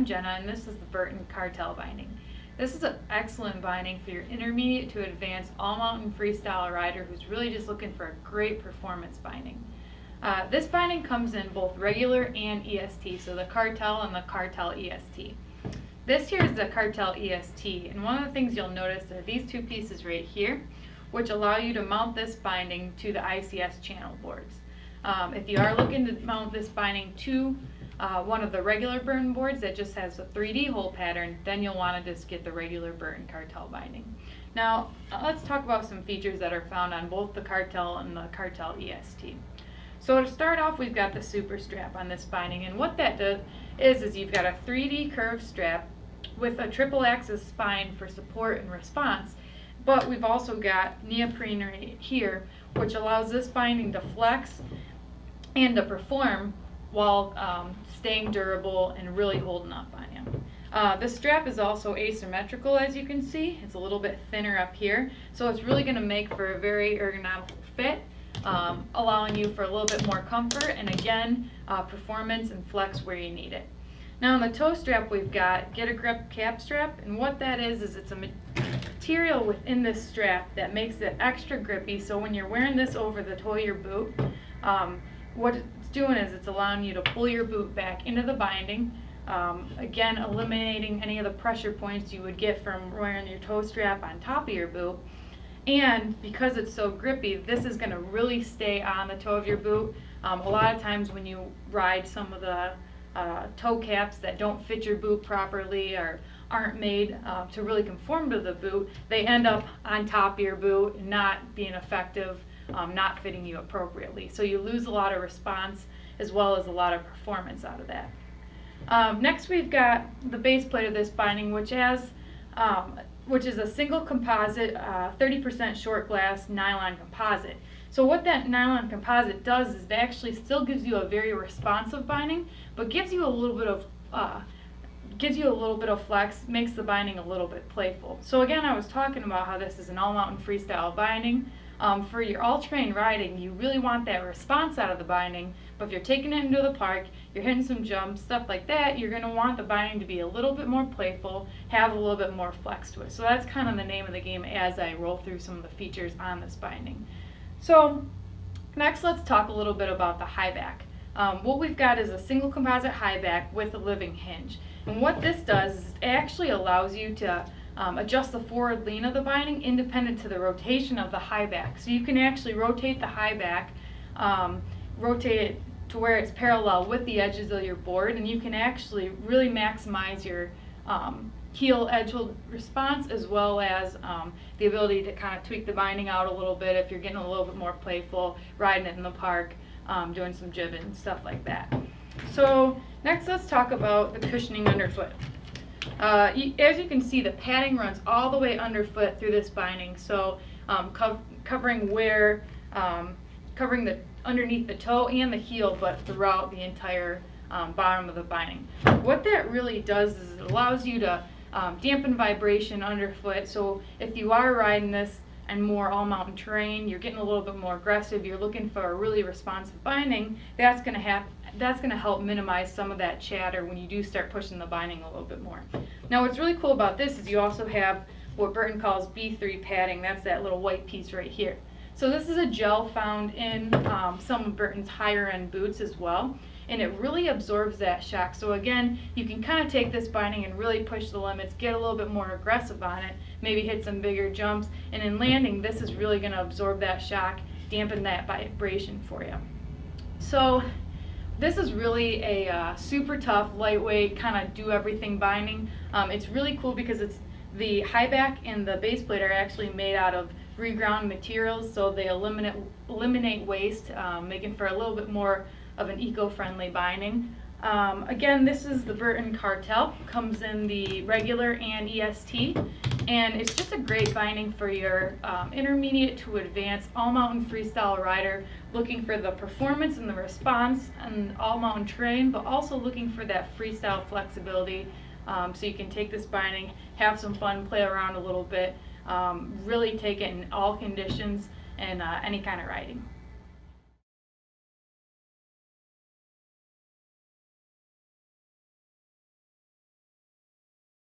I'm Jenna, and this is the Burton Cartel binding. This is an excellent binding for your intermediate to advanced all-mountain freestyle rider who's really just looking for a great performance binding. This binding comes in both regular and EST, so the Cartel and the Cartel EST. This here is the Cartel EST, and one of the things you'll notice are these two pieces right here, which allow you to mount this binding to the ICS channel boards. If you are looking to mount this binding to one of the regular Burton boards that just has a 3D hole pattern, then you'll want to just get the regular Burton Cartel binding. Now, let's talk about some features that are found on both the Cartel and the Cartel EST. So to start off, we've got the super strap on this binding, and what that does is you've got a 3D curved strap with a triple axis spine for support and response, but we've also got neoprene right here, which allows this binding to flex and to perform while staying durable and really holding up on you. The strap is also asymmetrical, as you can see. It's a little bit thinner up here, so it's really going to make for a very ergonomic fit, allowing you for a little bit more comfort and again performance and flex where you need it. Now on the toe strap we've got Get a Grip cap strap, and what that is it's a material within this strap that makes it extra grippy, so when you're wearing this over the toe of your boot, what it's doing is it's allowing you to pull your boot back into the binding, again eliminating any of the pressure points you would get from wearing your toe strap on top of your boot. And because it's so grippy, this is going to really stay on the toe of your boot. A lot of times when you ride some of the toe caps that don't fit your boot properly or aren't made to really conform to the boot, they end up on top of your boot and not being effective, not fitting you appropriately. So you lose a lot of response as well as a lot of performance out of that. Next we've got the base plate of this binding, which is a single composite 30% short glass nylon composite. So what that nylon composite does is it actually still gives you a very responsive binding, but gives you a little bit of flex, makes the binding a little bit playful. So again, I was talking about how this is an all-mountain freestyle binding. For your all-terrain riding, you really want that response out of the binding, but if you're taking it into the park, you're hitting some jumps, stuff like that, you're going to want the binding to be a little bit more playful, have a little bit more flex to it. So that's kind of the name of the game as I roll through some of the features on this binding. So next let's talk a little bit about the high back. What we've got is a single composite high back with a living hinge. And what this does is it actually allows you to adjust the forward lean of the binding independent to the rotation of the high back. So you can actually rotate the high back, rotate it to where it's parallel with the edges of your board, and you can actually really maximize your heel edge hold response, as well as the ability to kind of tweak the binding out a little bit if you're getting a little bit more playful, riding it in the park, doing some jibbing and stuff like that. So next let's talk about the cushioning underfoot. As you can see, the padding runs all the way underfoot through this binding, so covering the underneath the toe and the heel, but throughout the entire bottom of the binding. What that really does is it allows you to dampen vibration underfoot, so if you are riding this and more all-mountain terrain, you're getting a little bit more aggressive, you're looking for a really responsive binding, that's going to help minimize some of that chatter when you do start pushing the binding a little bit more. Now what's really cool about this is you also have what Burton calls B3 padding. That's that little white piece right here. So this is a gel found in some of Burton's higher end boots as well, and it really absorbs that shock. So again, you can kind of take this binding and really push the limits, get a little bit more aggressive on it, maybe hit some bigger jumps, and in landing this is really going to absorb that shock, dampen that vibration for you. So this is really a super tough, lightweight, kind of do-everything binding. It's really cool because the high back and the base plate are actually made out of reground materials, so they eliminate waste, making for a little bit more of an eco-friendly binding. Again, this is the Burton Cartel. Comes in the regular and EST, and it's just a great binding for your intermediate to advanced all-mountain freestyle rider looking for the performance and the response and all-mountain terrain, but also looking for that freestyle flexibility, so you can take this binding, have some fun, play around a little bit, really take it in all conditions and any kind of riding.